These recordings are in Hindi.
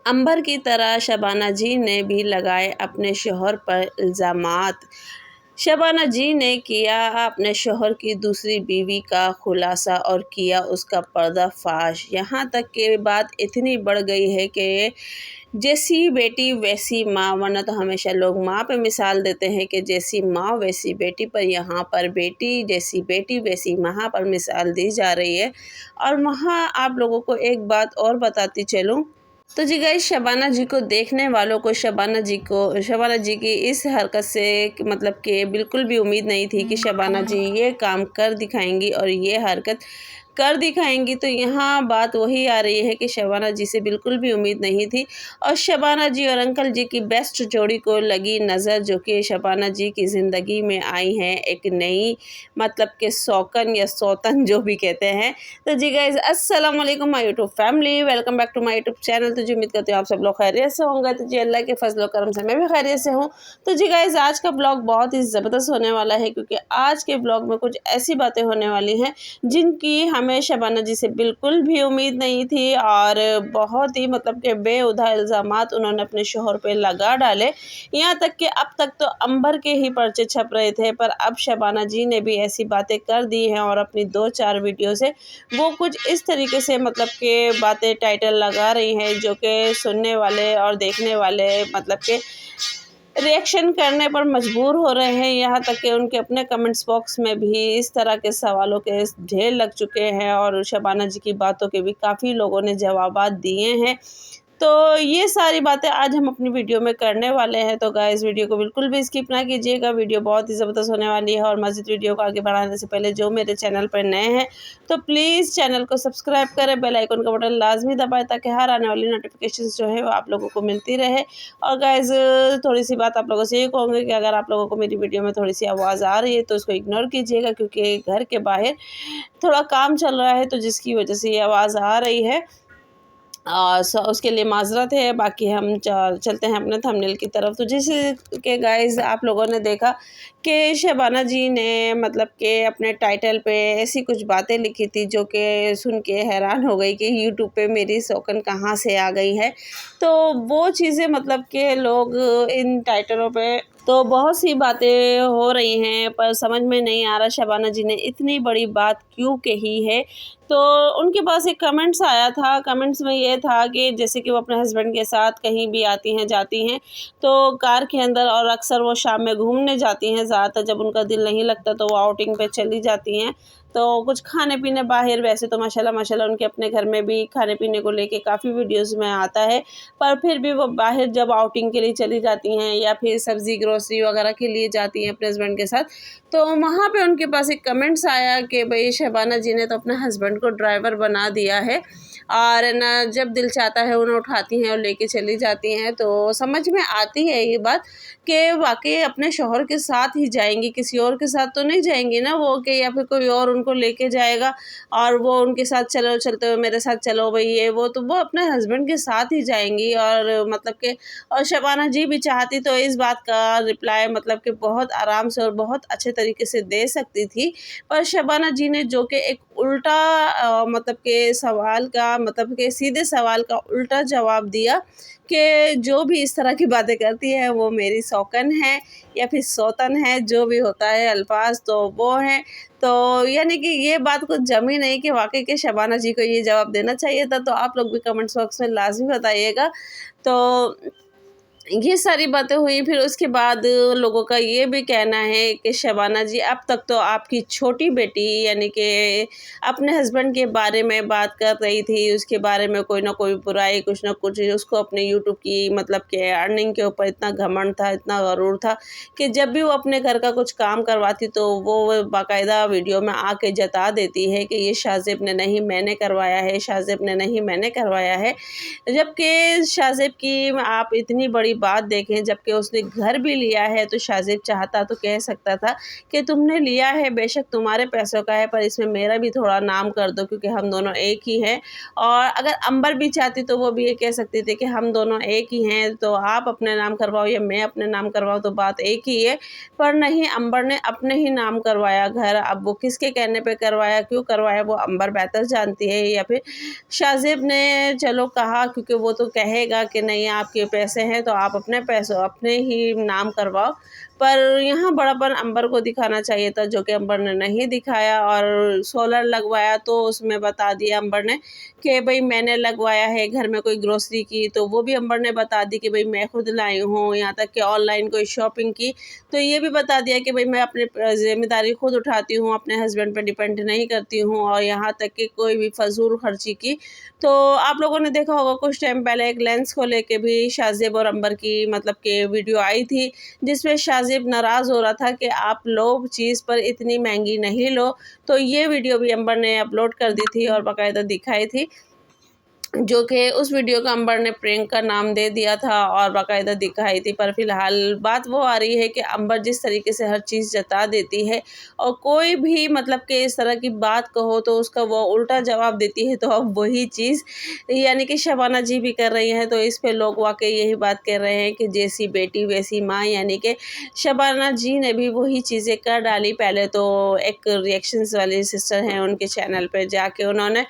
अंबर की तरह शबाना जी ने भी लगाए अपने शौहर पर इल्ज़ामात। शबाना जी ने किया अपने शौहर की दूसरी बीवी का खुलासा और किया उसका पर्दाफाश। यहाँ तक कि बात इतनी बढ़ गई है कि जैसी बेटी वैसी माँ, वरना तो हमेशा लोग माँ पे मिसाल देते हैं कि जैसी माँ वैसी बेटी, पर यहाँ पर बेटी वैसी माँ पर मिसाल दी जा रही है। और वहाँ आप लोगों को एक बात और बताती चलूँ तो जी गाइस, शबाना जी को देखने वालों को शबाना जी की इस हरकत से मतलब कि बिल्कुल भी उम्मीद नहीं थी कि शबाना जी ये काम कर दिखाएंगी और ये हरकत कर दिखाएंगी। तो यहाँ बात वही आ रही है कि शबाना जी से बिल्कुल भी उम्मीद नहीं थी। और शबाना जी और अंकल जी की बेस्ट जोड़ी को लगी नज़र, जो कि शबाना जी की ज़िंदगी में आई हैं एक नई मतलब कि सौकन या सौतन जो भी कहते हैं। तो जी गाइस, अस्सलाम वालेकुम my YouTube family, welcome back to my YouTube channel. तो जी उम्मीद करती हूँ आप सब लोग खैरियत से होंगे। तो जी अल्लाह के फजल करम से मैं भी खैरियत से हूँ। तो जी गाइस, आज का ब्लॉग बहुत ही ज़बरदस्त होने वाला है, क्योंकि आज के ब्लॉग में कुछ ऐसी बातें होने वाली हैं जिनकी हमें शबाना जी से बिल्कुल भी उम्मीद नहीं थी। और बहुत ही मतलब कि बेहुदा इल्ज़ामात उन्होंने अपने शौहर पे लगा डाले। यहाँ तक कि अब तक तो अंबर के ही पर्चे छप रहे थे, पर अब शबाना जी ने भी ऐसी बातें कर दी हैं और अपनी 2-4 वीडियो से वो कुछ इस तरीके से मतलब कि बातें टाइटल लगा रही हैं, जो कि सुनने वाले और देखने वाले मतलब कि रिएक्शन करने पर मजबूर हो रहे हैं। यहाँ तक कि उनके अपने कमेंट्स बॉक्स में भी इस तरह के सवालों के ढेर लग चुके हैं और शबाना जी की बातों के भी काफ़ी लोगों ने जवाबात दिए हैं। तो ये सारी बातें आज हम अपनी वीडियो में करने वाले हैं। तो गाइस, वीडियो को बिल्कुल भी स्किप ना कीजिएगा, वीडियो बहुत ही ज़बरदस्त होने वाली है। और मज़ीद वीडियो को आगे बढ़ाने से पहले जो मेरे चैनल पर नए हैं तो प्लीज़ चैनल को सब्सक्राइब करें, बेल आइकन का बटन लाजमी दबाएं, ताकि हर आने वाली नोटिफिकेशन जो है वो आप लोगों को मिलती रहे। और गाइस, थोड़ी सी बात आप लोगों से ये कहूँगी कि अगर आप लोगों को मेरी वीडियो में थोड़ी सी आवाज़ आ रही है तो उसको इग्नोर कीजिएगा, क्योंकि घर के बाहर थोड़ा काम चल रहा है, तो जिसकी वजह से ये आवाज़ आ रही है। उसके लिए माज़रत है। बाकी हम चलते हैं अपने थंबनेल की तरफ। तो जैसे कि गाइज़, आप लोगों ने देखा कि शबाना जी ने मतलब कि अपने टाइटल पे ऐसी कुछ बातें लिखी थी जो कि सुन के हैरान हो गई कि यूट्यूब पे मेरी शौकन कहाँ से आ गई है। तो वो चीज़ें मतलब कि लोग इन टाइटलों पे तो बहुत सी बातें हो रही हैं, पर समझ में नहीं आ रहा शबाना जी ने इतनी बड़ी बात क्यों कही है। तो उनके पास एक कमेंट्स आया था, कमेंट्स में ये था कि जैसे कि वो अपने हस्बैंड के साथ कहीं भी आती हैं जाती हैं तो कार के अंदर, और अक्सर वो शाम में घूमने जाती हैं, ज़्यादातर जब उनका दिल नहीं लगता तो वो आउटिंग पे चली जाती हैं। तो कुछ खाने पीने बाहर, वैसे तो माशाल्लाह माशाल्लाह उनके अपने घर में भी खाने पीने को लेके काफ़ी वीडियोज़ में आता है, पर फिर भी वो बाहर जब आउटिंग के लिए चली जाती हैं या फिर सब्ज़ी ग्रोसरी वगैरह के लिए जाती हैं अपने हस्बैंड के साथ, तो वहाँ पे उनके पास एक कमेंट्स आया कि भई शबाना जी ने तो अपने हस्बैंड को ड्राइवर बना दिया है, और ना जब दिल चाहता है उन्हें उठाती हैं और लेके चली जाती हैं। तो समझ में आती है ये बात कि वाक़ई अपने शौहर के साथ ही जाएँगी, किसी और के साथ तो नहीं जाएँगी ना वो, कि या फिर कोई और उनको लेके जाएगा और वो उनके साथ चलो, चलते हुए मेरे साथ चलो भई ये वो, तो वो अपने हस्बैंड के साथ ही जाएँगी। और मतलब कि और शबाना जी भी चाहती तो इस बात का रिप्लाई मतलब कि बहुत आराम से और बहुत अच्छे तरीके से दे सकती थी, पर शबाना जी ने जो कि एक उल्टा मतलब के सवाल का मतलब के सीधे सवाल का उल्टा जवाब दिया कि जो भी इस तरह की बातें करती है वो मेरी सौकन है या फिर सौतन है, जो भी होता है अल्फाज तो वो हैं। तो यानी कि ये बात कुछ जमी नहीं कि वाकई के शबाना जी को ये जवाब देना चाहिए था। तो आप लोग भी कमेंट्स बॉक्स में लाजमी बताइएगा। तो ये सारी बातें हुई, फिर उसके बाद लोगों का ये भी कहना है कि शबाना जी अब तक तो आपकी छोटी बेटी यानी कि अपने हस्बैंड के बारे में बात कर रही थी, उसके बारे में कोई ना कोई बुराई कुछ ना कुछ, उसको अपने यूट्यूब की मतलब कि अर्निंग के ऊपर इतना घमंड था, इतना गरूर था कि जब भी वो अपने घर का कुछ काम करवाती तो वो बाकायदा वीडियो में आके जता देती है कि ये शाज़ेब ने नहीं मैंने करवाया है, शाज़ेब ने नहीं मैंने करवाया है। जबकि शाज़ेब की आप इतनी बड़ी कोई बात देखें, जबकि उसने घर भी लिया है। तो शाज़ेब चाहता तो कह सकता था कि तुमने लिया है, बेशक तुम्हारे पैसों का है, पर इसमें मेरा भी थोड़ा नाम कर दो, क्योंकि हम दोनों एक ही हैं। और अगर अंबर भी चाहती तो वो भी ये कह सकती थी कि हम दोनों एक ही हैं, तो आप अपने नाम करवाओ या मैं अपने नाम करवाऊँ, तो बात एक ही है। पर नहीं, अंबर ने अपने ही नाम करवाया घर। अब वो किसके कहने पे करवाया, क्यों करवाया, वो अंबर बेहतर जानती है। या फिर शाज़ेब ने चलो कहा, क्योंकि वो तो कहेगा कि नहीं आपके पैसे हैं तो आप अपने पैसों अपने ही नाम करवाओ। पर यहाँ बड़ापन अंबर को दिखाना चाहिए था, जो कि अंबर ने नहीं दिखाया। और सोलर लगवाया तो उसमें बता दिया अंबर ने कि भाई मैंने लगवाया है। घर में कोई ग्रोसरी की तो वो भी अंबर ने बता दी कि भाई मैं खुद लाई हूँ। यहाँ तक कि ऑनलाइन कोई शॉपिंग की तो ये भी बता दिया कि भाई मैं अपनी ज़िम्मेदारी खुद उठाती हूँ, अपने हस्बैंड पर डिपेंड नहीं करती हूँ। और यहाँ तक कि कोई भी फजूल खर्ची की तो आप लोगों ने देखा होगा कुछ टाइम पहले एक लेंस को लेके भी शाज़ेब और अंबर की मतलब कि वीडियो आई थी, जिसमें शाज़ेब नाराज़ हो रहा था कि आप लोग चीज़ पर इतनी महंगी नहीं लो। तो ये वीडियो भी अंबर ने अपलोड कर दी थी और बाकायदा दिखाई थी, जो कि उस वीडियो को अंबर ने प्रैंक का नाम दे दिया था और बाकायदा दिखाई थी। पर फिलहाल बात वो आ रही है कि अंबर जिस तरीके से हर चीज़ जता देती है और कोई भी मतलब कि इस तरह की बात कहो तो उसका वो उल्टा जवाब देती है, तो अब वही चीज़ यानी कि शबाना जी भी कर रही हैं। तो इस पे लोग वाकई यही बात कह रहे हैं कि जैसी बेटी वैसी माँ, यानी कि शबाना जी ने भी वही चीज़ें कर डाली। पहले तो एक रिएक्शंस वाली सिस्टर हैं, उनके चैनल पे जाके उन्होंने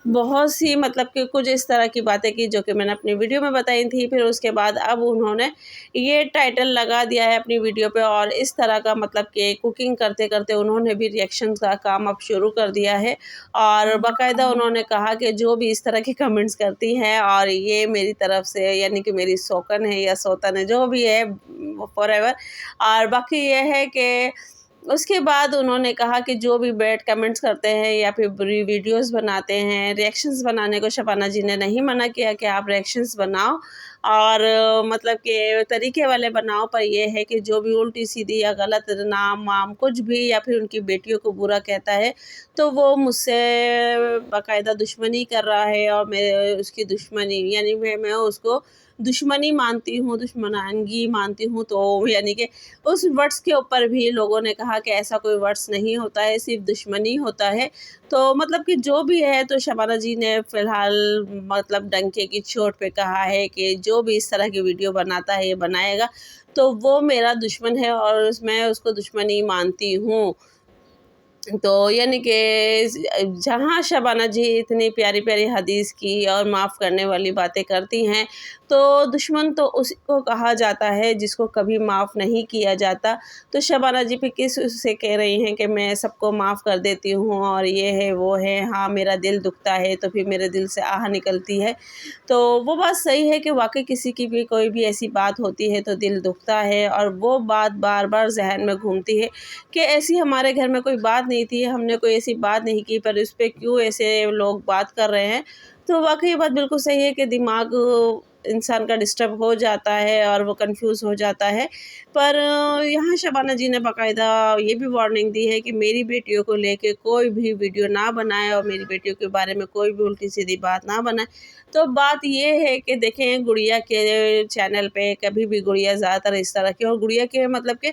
बहुत सी मतलब कि कुछ इस तरह की बातें की, जो कि मैंने अपनी वीडियो में बताई थी। फिर उसके बाद अब उन्होंने ये टाइटल लगा दिया है अपनी वीडियो पे और इस तरह का मतलब कि कुकिंग करते करते उन्होंने भी रिएक्शन का काम अब शुरू कर दिया है। और बाकायदा उन्होंने कहा कि जो भी इस तरह के कमेंट्स करती हैं और ये मेरी तरफ से यानी कि मेरी सौकन है या सौतन है, जो भी है फॉरएवर। और बाकी ये है कि उसके बाद उन्होंने कहा कि जो भी बैड कमेंट्स करते हैं या फिर बुरी वीडियोस बनाते हैं, रिएक्शंस बनाने को शबाना जी ने नहीं मना किया कि आप रिएक्शंस बनाओ और मतलब कि तरीके वाले बनाओ। पर ये है कि जो भी उल्टी सीधी या गलत नाम वाम कुछ भी या फिर उनकी बेटियों को बुरा कहता है तो वो मुझसे बाकायदा दुश्मनी कर रहा है और मैं उसकी दुश्मनी यानी मैं उसको दुश्मनी मानती हूँ, दुश्मनानगी मानती हूँ। तो यानी कि उस वर्ड्स के ऊपर भी लोगों ने कहा कि ऐसा कोई वर्ड्स नहीं होता है, सिर्फ दुश्मनी होता है। तो मतलब कि जो भी है, तो शबाना जी ने फ़िलहाल मतलब डंके की चोट पे कहा है कि जो भी इस तरह की वीडियो बनाता है, ये बनाएगा तो वो मेरा दुश्मन है और मैं उसको दुश्मनी मानती हूँ। तो यानी कि जहाँ शबाना जी इतनी प्यारी प्यारी हदीस की और माफ़ करने वाली बातें करती हैं, तो दुश्मन तो उसी को कहा जाता है जिसको कभी माफ़ नहीं किया जाता। तो शबाना जी भी किस उससे कह रही हैं कि मैं सबको माफ़ कर देती हूँ और ये है वो है, हाँ मेरा दिल दुखता है तो फिर मेरे दिल से आह निकलती है। तो वो बात सही है कि वाकई किसी की भी कोई भी ऐसी बात होती है तो दिल दुखता है और वो बात बार बार जहन में घूमती है कि ऐसी हमारे घर में कोई बात नहीं थी, हमने कोई ऐसी बात नहीं की, पर इस पे क्यों ऐसे लोग बात कर रहे हैं। तो वाक़ई ये बात बिल्कुल सही है कि दिमाग इंसान का डिस्टर्ब हो जाता है और वो कन्फ्यूज़ हो जाता है। पर यहाँ शबाना जी ने बाकायदा ये भी वार्निंग दी है कि मेरी बेटियों को लेके कोई भी वीडियो ना बनाए और मेरी बेटियों के बारे में कोई भी उल्टी-सीधी बात ना बनाए। तो बात ये है कि देखें, गुड़िया के चैनल पे कभी भी गुड़िया ज़्यादातर इस तरह की और गुड़िया के मतलब के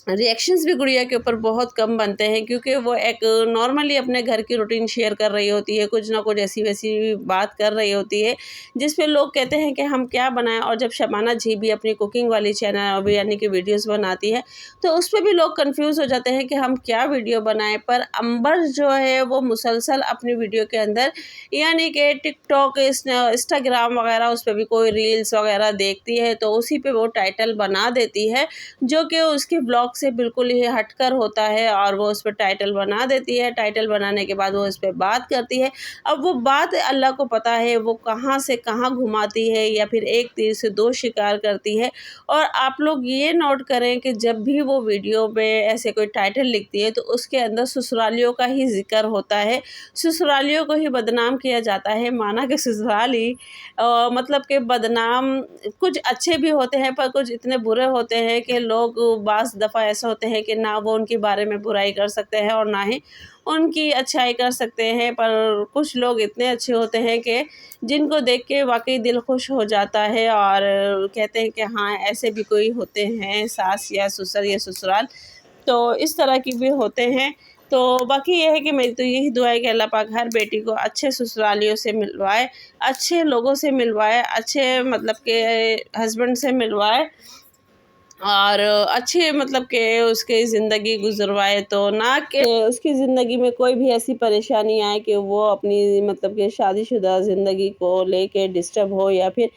रिएक्शंस भी गुड़िया के ऊपर बहुत कम बनते हैं, क्योंकि वो एक नॉर्मली अपने घर की रूटीन शेयर कर रही होती है, कुछ ना कुछ ऐसी वैसी बात कर रही होती है जिस पे लोग कहते हैं कि हम क्या बनाएं। और जब शबाना जी भी अपनी कुकिंग वाली चैनल यानी कि वीडियोस बनाती है तो उस पर भी लोग कंफ्यूज हो जाते हैं कि हम क्या वीडियो बनाएं। पर अंबर जो है वो मुसलसल अपनी वीडियो के अंदर यानी कि टिकटॉक इंस्टाग्राम वगैरह उस पर भी कोई रील्स वगैरह देखती है तो उसी पे वो टाइटल बना देती है, जो कि उसके ब्लॉग से बिल्कुल ही हटकर होता है और वो उस पे टाइटल बना देती है। टाइटल बनाने के बाद वो इस पे बात करती है। अब वो बात अल्लाह को पता है वो कहाँ से कहाँ घुमाती है या फिर एक तीर से दो शिकार करती है। और आप लोग ये नोट करें कि जब भी वो वीडियो में ऐसे कोई टाइटल लिखती है तो उसके अंदर ससुरालियों का ही ज़िक्र होता है, ससुरालियों को ही बदनाम किया जाता है। माना कि ससुराली मतलब कि बदनाम कुछ अच्छे भी होते हैं पर कुछ इतने बुरे होते हैं कि लोग बाज़ दफ़ा पापा ऐसे होते हैं कि ना वो उनके बारे में बुराई कर सकते हैं और ना ही उनकी अच्छाई कर सकते हैं, पर कुछ लोग इतने अच्छे होते हैं कि जिनको देख के वाक़ई दिल खुश हो जाता है और कहते हैं कि हाँ, ऐसे भी कोई होते हैं सास या ससुर या ससुराल, तो इस तरह की भी होते हैं। तो बाकी ये है कि मेरी तो यही दुआ है कि अल्लाह पाक हर बेटी को अच्छे ससुरालियों से मिलवाए, अच्छे लोगों से मिलवाए, अच्छे मतलब के हस्बैंड से मिलवाए और अच्छे मतलब कि उसकी ज़िंदगी गुज़रवाए, तो ना कि उसकी ज़िंदगी में कोई भी ऐसी परेशानी आए कि वो अपनी मतलब कि शादीशुदा ज़िंदगी को लेके डिस्टर्ब हो या फिर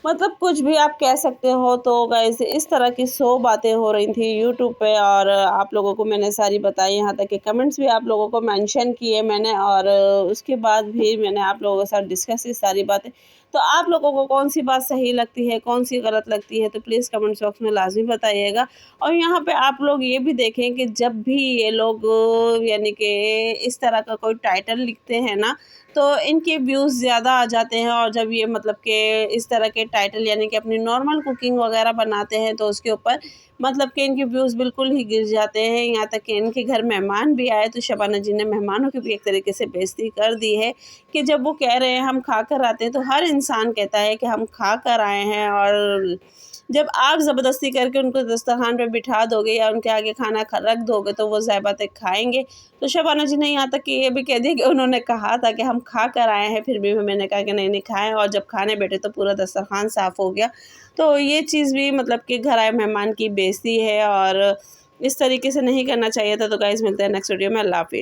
मतलब कुछ भी आप कह सकते हो। तो गाइस इस तरह की 100 बातें हो रही थी यूट्यूब पे और आप लोगों को मैंने सारी बताई, यहाँ तक कि कमेंट्स भी आप लोगों को मेंशन किए मैंने और उसके बाद भी मैंने आप लोगों के साथ डिस्कस की सारी बातें। तो आप लोगों को कौन-सी बात सही लगती है, कौन-सी गलत लगती है, तो प्लीज़ कमेंट्स बॉक्स में लाज़मी बताइएगा। और यहाँ पे आप लोग ये भी देखें कि जब भी ये लोग यानी कि इस तरह का कोई टाइटल लिखते हैं ना, तो इनके व्यूज़ ज़्यादा आ जाते हैं और जब ये मतलब कि इस तरह के टाइटल यानी कि अपनी नॉर्मल कुकिंग वगैरह बनाते हैं तो उसके ऊपर मतलब कि इनके व्यूज़ बिल्कुल ही गिर जाते हैं। यहाँ तक कि इनके घर मेहमान भी आए तो शबाना जी ने मेहमानों की भी एक तरीके से बेइज़्ज़ती कर दी है कि जब वो कह रहे हैं हम खा कर आते हैं, तो हर इंसान कहता है कि हम खा कर आए हैं और जब आप ज़बरदस्ती करके उनको दस्तरखान पे बिठा दोगे या उनके आगे खाना रख दोगे तो वो ज़ाहिर बात है खाएँगे। तो शबाना जी ने यहाँ तक कि ये भी कह दिया कि उन्होंने कहा था कि हम खा कर आए हैं, फिर भी मैंने कहा कि नहीं नहीं खाएँ, और जब खाने बैठे तो पूरा दस्तरखान साफ़ हो गया। तो ये चीज़ भी मतलब कि घर आए मेहमान की बेइज़्ज़ती है और इस तरीके से नहीं करना चाहिए था। तो गाइज़ मिलते हैं नेक्स्ट वीडियो में। अल्लाह हाफ़िज़।